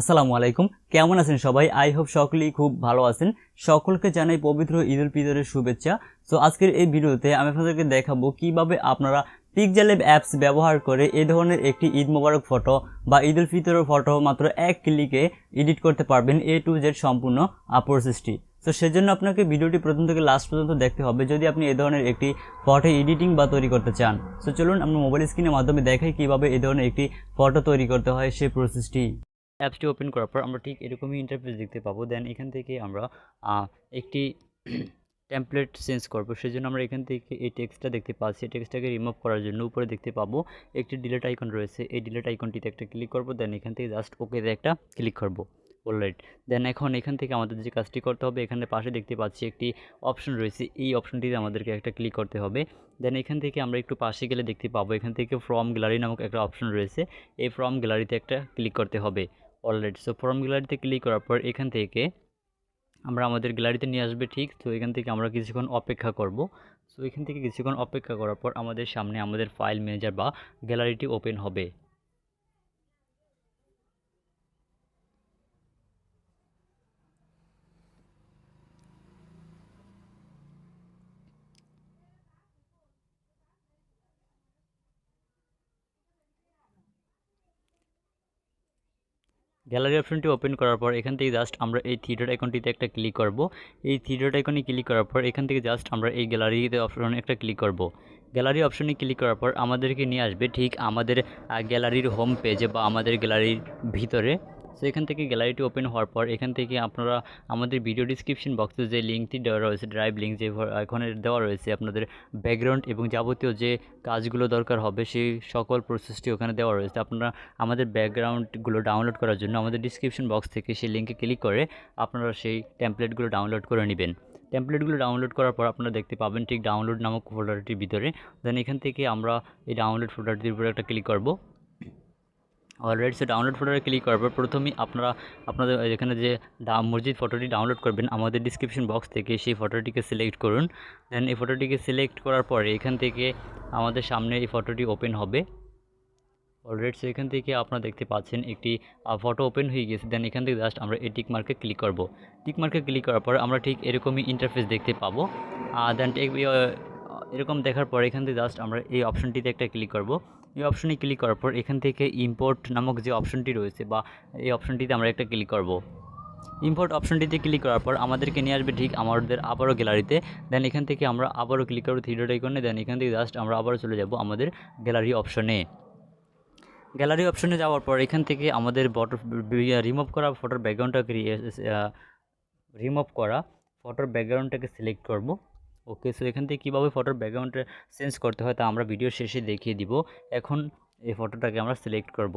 আসসালামু আলাইকুম, কেমন আছেন সবাই? আই হোপ সকলেই খুব ভালো আছেন। সকলকে জানাই পবিত্র ঈদ উল ফিতরের শুভেচ্ছা। সো আজকের এই ভিডিওতে আমি আপনাদেরকে দেখাবো কিভাবে আপনারা পিক্সেলেব অ্যাপস ব্যবহার করে এই ধরনের একটি ঈদ মোবারক ফটো বা ঈদ উল ফিতরের ফটো মাত্র এক ক্লিকে এডিট করতে পারবেন, A to Z সম্পূর্ণ প্রসেসটি। তো সেজন্য আপনাকে ভিডিওটি প্রথম থেকে লাস্ট পর্যন্ত দেখতে হবে যদি আপনি এই ধরনের একটি ফটো এডিটিং বা তৈরি করতে চান। সো চলুন আমরা মোবাইল স্ক্রিনের মাধ্যমে দেখাই কিভাবে এই ধরনের একটি ফটো তৈরি করতে হয় সেই প্রসেসটি। অ্যাপসটি ওপেন করার পর আমরা ঠিক এরকমই ইন্টারফেস দেখতে পাবো। দেন এখান থেকে আমরা একটি টেমপ্লেট চেঞ্জ করব। সেজন্য আমরা এখান থেকে এই টেক্সটটা দেখতে পাচ্ছি, টেক্সটটাকে রিমুভ করার জন্য উপরে দেখতে পাবো একটি ডিলিট আইকন রয়েছে। এই ডিলিট আইকনটিতে একটা ক্লিক করব। দেন এখান থেকে জাস্ট ওকেতে একটা ক্লিক করব। অলরাইট, দেন এখন এখান থেকে আমাদের যে কাজটি করতে হবে, এখানে পাশে দেখতে পাচ্ছি একটি অপশন রয়েছে, এই অপশনটিতে আমাদেরকে একটা ক্লিক করতে হবে। দেন এখান থেকে আমরা একটু পাশে গেলে দেখতে পাবো এখান থেকে ফ্রম গ্যালারি নামক একটা অপশন রয়েছে, এই ফ্রম গ্যালারিতে একটা ক্লিক করতে হবে। অলরাইট, সো ফ্রম গ্যালারিতে ক্লিক করার পর এখান থেকে আমরা আমাদের গ্যালারিতে নিয়ে আসবে। ঠিক, তো এখান থেকে আমরা কিছুক্ষণ অপেক্ষা করব। সো এখান থেকে কিছুক্ষণ অপেক্ষা করার পর আমাদের সামনে আমাদের ফাইল ম্যানেজার বা গ্যালারিটি ওপেন হবে। গ্যালারি অপশনটি ওপেন করার পর এখান থেকে জাস্ট আমরা এই থ্রি ডট আইকনটিতে একটা ক্লিক করব। এই থ্রি ডট আইকনে ক্লিক করার পর এখান থেকে জাস্ট আমরা এই গ্যালারিতে অপশনে একটা ক্লিক করব। গ্যালারি অপশনে ক্লিক করার পর আমাদেরকে নিয়ে আসবে ঠিক আমাদের গ্যালারির হোম পেজে বা আমাদের গ্যালারির ভিতরে। সো এখান থেকে গ্যালারিটি ওপেন হওয়ার পর এখান থেকে আপনারা আমাদের ভিডিও ডিসক্রিপশন বক্সে যে লিঙ্কটি দেওয়া রয়েছে, ড্রাইভ লিঙ্ক যে এখানে দেওয়া রয়েছে, আপনাদের ব্যাকগ্রাউন্ড এবং যাবতীয় যে কাজগুলো দরকার হবে সেই সকল প্রসেসটি ওখানে দেওয়া রয়েছে। আপনারা আমাদের ব্যাকগ্রাউন্ডগুলো ডাউনলোড করার জন্য আমাদের ডিসক্রিপশন বক্স থেকে সেই লিঙ্কে ক্লিক করে আপনারা সেই টেমপ্লেটগুলো ডাউনলোড করে নেবেন। টেমপ্লেটগুলো ডাউনলোড করার পর আপনারা দেখতে পাবেন ঠিক ডাউনলোড নামক ফোল্ডারটির ভিতরে। দেন এখান থেকে আমরা এই ডাউনলোড ফোল্ডারটির উপরে একটা ক্লিক করব। অলরাইট, সো ডাউনলোড ফোল্ডারে ক্লিক করার পর প্রথমেই আপনাদের এখানে যে মসজিদ ফটোটি ডাউনলোড করবেন আমাদের ডিসক্রিপশন বক্স থেকে সেই ফটোটিকে সিলেক্ট করুন। দেন এই ফটোটিকে সিলেক্ট করার পরে এখান থেকে আমাদের সামনে এই ফটোটি ওপেন হবে। অলরাইট, সো এখান থেকে আপনারা দেখতে পাচ্ছেন একটি ফটো ওপেন হয়ে গেছে। দেন এখান থেকে জাস্ট আমরা এই টিক মার্কে ক্লিক করব। টিক মার্কে ক্লিক করার পর আমরা ঠিক এরকমই ইন্টারফেস দেখতে পাবো। দেন এরকম দেখার পর এখান থেকে জাস্ট আমরা এই অপশনটিতে একটা ক্লিক করব। এই অপশনে ক্লিক করার পর এখান থেকে ইম্পোর্ট নামক যে অপশনটি রয়েছে বা এই অপশনটিতে আমরা একটা ক্লিক করব। ইম্পোর্ট অপশনটিতে ক্লিক করার পর আমাদেরকে নিয়ে আসবে ঠিক আমাদের আবারও গ্যালারিতে। দেন এখান থেকে আমরা আবারও ক্লিক করব থ্রি ডট আইকনে। দেন এখান থেকে জাস্ট আমরা আবারও চলে যাব আমাদের গ্যালারি অপশনে। গ্যালারি অপশনে যাওয়ার পর এখান থেকে আমাদের রিমুভ করা ফটোর ব্যাকগ্রাউন্ডটাকে সিলেক্ট করব। ওকে, সো এখান থেকে কীভাবে ফটোর ব্যাকগ্রাউন্ডটা চেঞ্জ করতে হয় তা আমরা ভিডিওর শেষে দেখিয়ে দিব। এখন এই ফটোটাকে আমরা সিলেক্ট করব।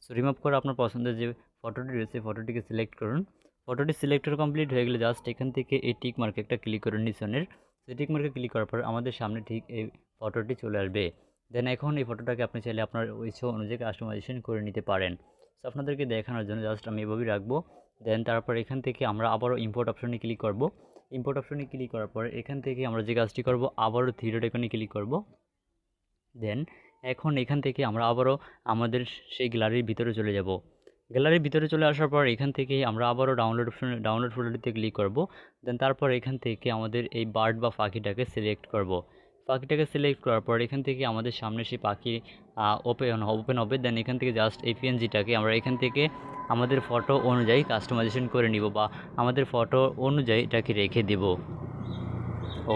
সো রিমুভ করা আপনার পছন্দের যে ফটোটি রয়েছে ফটোটিকে সিলেক্ট করুন। ফটোটি সিলেক্ট কমপ্লিট হয়ে গেলে জাস্ট এখান থেকে এই টিক মার্কে একটা ক্লিক করুন নিচনের। সেই টিক মার্কে ক্লিক করার পর আমাদের সামনে ঠিক এই ফটোটি চলে আসবে। দেন এখন এই ফটোটাকে আপনি চাইলে আপনার ইচ্ছা অনুযায়ী কাস্টমাইজেশন করে নিতে পারেন। সো আপনাদেরকে দেখানোর জন্য জাস্ট আমি এভাবেই রাখবো। দেন তারপর এখান থেকে আমরা আবারও ইম্পোর্ট অপশনে ক্লিক করব। ইম্পোর্ট অপশনে ক্লিক করার পর এখান থেকে আমরা যে কাজটি করব আবারও থ্রি ডট আইকনে ক্লিক করব। দেন এখন এখান থেকে আমরা আবারও আমাদের সেই গ্যালারির ভিতরে চলে যাব। গ্যালারির ভিতরে চলে আসার পর এখান থেকে আমরা আবারও ডাউনলোড ফোল্ডারটিতে ক্লিক করব। দেন তারপর এখান থেকে আমাদের এই বার্ড বা পাখিটাকে সিলেক্ট করব। পাখিটাকে সিলেক্ট করার পর এখান থেকে আমাদের সামনে সেই পাখি ওপেন হবে। দেন এখান থেকে জাস্ট এই পিএনজিটাকে আমরা এখান থেকে আমাদের ফটো অনুযায়ী কাস্টমাইজেশন করে নিব বা আমাদের ফটো অনুযায়ী এটাকে রেখে দেব।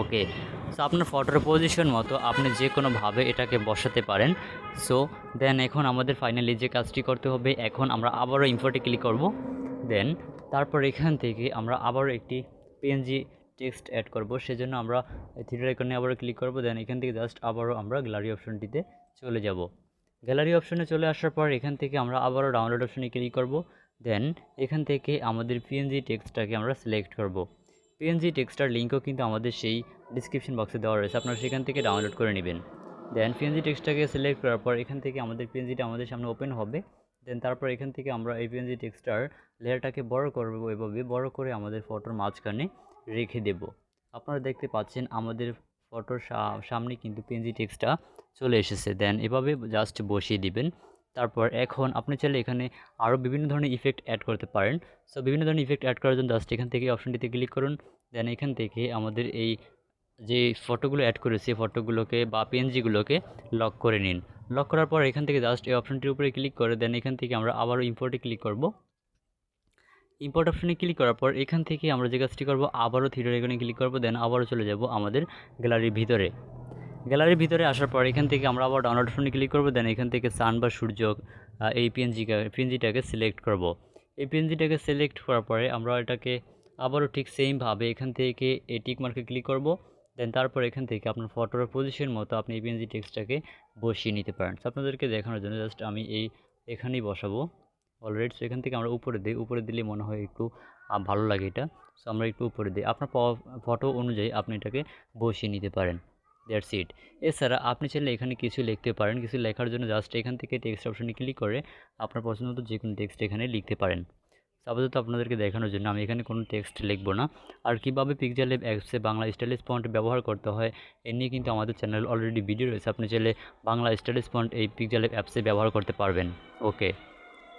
ওকে, সো আপনার ফটোর পজিশন মতো আপনি যে কোনোভাবে এটাকে বসাতে পারেন। সো দেন এখন আমাদের ফাইনালি যে কাজটি করতে হবে, এখন আমরা আবারও ইম্পোর্টে ক্লিক করব। দেন তারপর এখান থেকে আমরা আবারও একটি পিএনজি টেক্সট অ্যাড করব। সেজন্য আমরা থ্রি ডট আইকনে আবারও ক্লিক করব। দেন এখান থেকে জাস্ট আবারও আমরা গ্যালারি অপশনটিতে চলে যাব। গ্যালারি অপশনে চলে আসার পর এখান থেকে আমরা আবারও ডাউনলোড অপশনে ক্লিক করব। দেন এখান থেকে আমাদের পিএনজি টেক্সটটাকে আমরা সিলেক্ট করব। পিএনজি টেক্সটার লিঙ্কও কিন্তু আমাদের সেই ডিসক্রিপশন বক্সে দেওয়া রয়েছে, আপনারা সেখান থেকে ডাউনলোড করে নেবেন। দেন পিএনজি টেক্সটটাকে সিলেক্ট করার পর এখান থেকে আমাদের পিএনজিটা আমাদের সামনে ওপেন হবে। দেন তারপর এখান থেকে আমরা এই পিএনজি টেক্সটার লেয়ারটাকে বড় করব, এভাবে বড় করে আমাদের ফটোর মাঝখানে রেখে দেব। আপনারা দেখতে পাচ্ছেন আমাদের ফটোর সামনে কিন্তু পিএনজি টেক্সটটা চলে এসেছে। দেন এভাবে জাস্ট বসিয়ে দিবেন। তারপর এখন আপনি চাইলে এখানে আরও বিভিন্ন ধরনের ইফেক্ট অ্যাড করতে পারেন। সো বিভিন্ন ধরনের ইফেক্ট অ্যাড করার জন্য জাস্ট এখান থেকে অপশনটিতে ক্লিক করুন। দেন এখান থেকে আমাদের এই যে ফটোগুলো অ্যাড করেছি ফটোগুলোকে বা পিএনজিগুলোকে লক করে নিন। লক করার পর এখান থেকে জাস্ট এই অপশনটির উপরে ক্লিক করে দেন এখান থেকে আমরা আবারও ইম্পোর্টে ক্লিক করব। ইম্পোর্ট অপশনে ক্লিক করার পর এখান থেকে আমরা যে কাজটি করব আবারও থ্রিডর আইকনে ক্লিক করব। দেন আবারও চলে যাব আমাদের গ্যালারির ভিতরে। গ্যালারির ভিতরে আসার পর এখান থেকে আমরা আবার ডাউনলোড অপশনে ক্লিক করব। দেন এখান থেকে সান বা সূর্য এই পিএনজিটাকে সিলেক্ট করব। এই পিএনজিটাকে সিলেক্ট করার পরে আমরা এটাকে আবারও ঠিক সেমভাবে এখান থেকে এই টিক মার্কে ক্লিক করব। দেন তারপর এখান থেকে আপনার ফটোর পজিশন মতো আপনি এই পিএনজি টেক্সটটাকে বসিয়ে নিতে পারেন। আপনাদেরকে দেখানোর জন্য জাস্ট আমি এখানেই বসাবো অলরেডি। সো এখান থেকে আমরা উপরে দিলে মনে হয় একটু ভালো লাগে এটা। সো আমরা একটু উপরে দিই, আপনার ফটো অনুযায়ী আপনি এটাকে বসিয়ে নিতে পারেন। That's it. এছাড়া আপনি চাইলে এখানে কিছু লিখতে পারেন। কিছু লেখার জন্য জাস্ট এখান থেকে টেক্সট অপশনে ক্লিক করে আপনার পছন্দ মতো যে কোনো টেক্সট এখানে লিখতে পারেন। আপাতত আপনাদেরকে দেখানোর জন্য আমি এখানে কোনো টেক্সট লিখব না। আর কীভাবে পিক্সেললেব অ্যাপসে বাংলা স্টাইলিশ ফন্ট ব্যবহার করতে হয় এ নিয়ে কিন্তু আমাদের চ্যানেল অলরেডি ভিডিও রয়েছে। আপনি চাইলে বাংলা স্টাইলিশ ফন্ট এই পিক্সেললেব অ্যাপসে ব্যবহার করতে পারবেন। ওকে,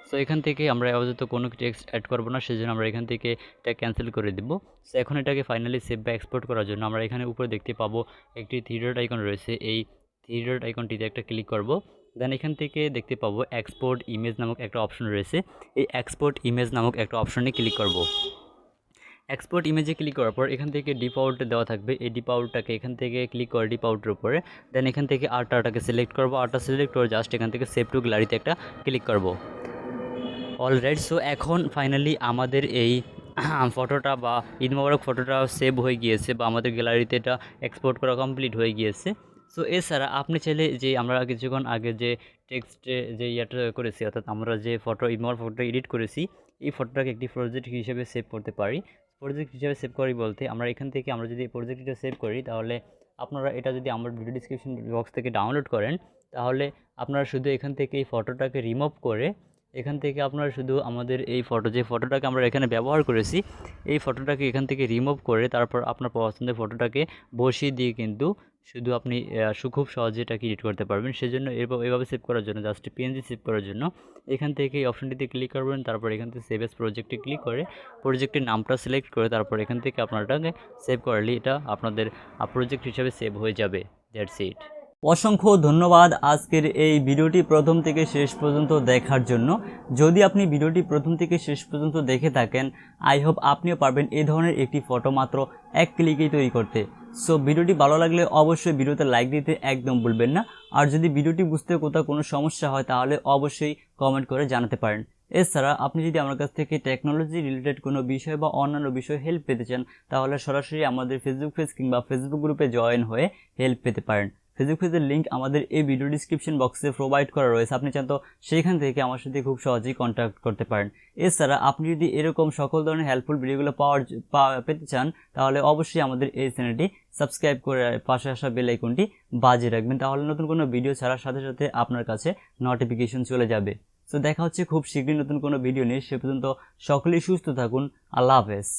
সো এখান থেকে আমরা আপাতত কোনো টেক্সট অ্যাড করবো না, সেজন্য আমরা এখান থেকে এটা ক্যান্সেল করে দেব। সো এখন এটাকে ফাইনালি সেভ বা এক্সপোর্ট করার জন্য আমরা এখানে উপরে দেখতে পাবো একটি থ্রি ডট আইকন রয়েছে। এই থ্রি ডট আইকনটিতে একটা ক্লিক করব। দেন এখান থেকে দেখতে পাবো এক্সপোর্ট ইমেজ নামক একটা অপশন রয়েছে। এই এক্সপোর্ট ইমেজ নামক একটা অপশনে ক্লিক করব। এক্সপোর্ট ইমেজে ক্লিক করার পর এখান থেকে ডিফল্ট দেওয়া থাকবে। এই ডিফল্টটাকে এখান থেকে ক্লিক করে ডিফল্টের উপরে দেন এখান থেকে আরটাকে সিলেক্ট করব। আরটা সিলেক্ট করে জাস্ট এখান থেকে সেভ টু গ্যালারিতে একটা ক্লিক করব। অলরাইট, সো এখন ফাইনালি আমাদের এই ফটোটা বা ঈদ মোবারক ফটোটা সেভ হয়ে গিয়েছে বা আমাদের গ্যালারিতে এটা এক্সপোর্ট করা কমপ্লিট হয়ে গিয়েছে। সো এছাড়া আপনি চাইলে যে আমরা কিছুক্ষণ আগে যে টেক্সটে যে ইয়েটা করেছি, অর্থাৎ আমরা যে ঈদ মোবারক ফটোটা এডিট করেছি এই ফটোটাকে একটি প্রজেক্ট হিসেবে সেভ করতে পারি। প্রজেক্ট হিসেবে সেভ করি বলতে আমরা এখান থেকে আমরা যদি প্রজেক্টটা সেভ করি তাহলে আপনারা এটা যদি আমার ভিডিও ডিসক্রিপশন বক্স থেকে ডাউনলোড করেন তাহলে আপনারা শুধু এখান থেকে এই ফটোটাকে রিমুভ করে এখান থেকে আপনারা শুধু আমাদের এই যে ফটোটাকে আমরা এখানে ব্যবহার করেছি এই ফটোটাকে এখান থেকে রিমুভ করে তারপর আপনার পছন্দের ফটোটাকে বসিয়ে দিয়ে কিন্তু শুধু আপনি খুব সহজে এটাকে এডিট করতে পারবেন। সেজন্য এভাবে সেভ করার জন্য জাস্ট পিএনজি সেভ করার জন্য এখান থেকে এই অপশনটিতে ক্লিক করবেন। তারপর এখান থেকে সেভ এস প্রজেক্টে ক্লিক করে প্রজেক্টের নামটা সিলেক্ট করে তারপর এখান থেকে আপনারাটাকে সেভ করলে এটা আপনাদের প্রজেক্ট হিসাবে সেভ হয়ে যাবে। That's it. অসংখ্য ধন্যবাদ আজকের এই ভিডিওটি প্রথম থেকে শেষ পর্যন্ত দেখার জন্য। যদি আপনি ভিডিওটি প্রথম থেকে শেষ পর্যন্ত দেখে থাকেন আই হোপ আপনিও পারবেন এই ধরনের একটি ফটো মাত্র এক ক্লিকেই তৈরি করতে। সো ভিডিওটি ভালো লাগলে অবশ্যই ভিডিওতে লাইক দিতে একদম ভুলবেন না। আর যদি ভিডিওটি বুঝতে কোথাও কোনো সমস্যা হয় তাহলে অবশ্যই কমেন্ট করে জানাতে পারেন। এছাড়া আপনি যদি আমার কাছ থেকে টেকনোলজি রিলেটেড কোনো বিষয় বা অন্যান্য বিষয়ে হেল্প পেতে চান তাহলে সরাসরি আমাদের ফেসবুক পেজ কিংবা ফেসবুক গ্রুপে জয়েন হয়ে হেল্প পেতে পারেন। ফেসবুক পেজের লিঙ্ক আমাদের এই ভিডিও ডিসক্রিপশন বক্সে প্রোভাইড করা রয়েছে, আপনি চান তো সেইখান থেকে আমার সাথে খুব সহজেই কন্ট্যাক্ট করতে পারেন। এছাড়া আপনি যদি এরকম সকল ধরনের হেল্পফুল ভিডিওগুলো পেতে চান তাহলে অবশ্যই আমাদের এই চ্যানেলটি সাবস্ক্রাইব করে পাশে আসা বেল আইকনটি বাজিয়ে রাখবেন, তাহলে নতুন কোনো ভিডিও ছাড়ার সাথে সাথে আপনার কাছে নোটিফিকেশন চলে যাবে। সো দেখা হচ্ছে খুব শীঘ্রই নতুন কোনো ভিডিও নিয়ে। সে পর্যন্ত সকলেই সুস্থ থাকুন। আল্লাহ হাফেজ।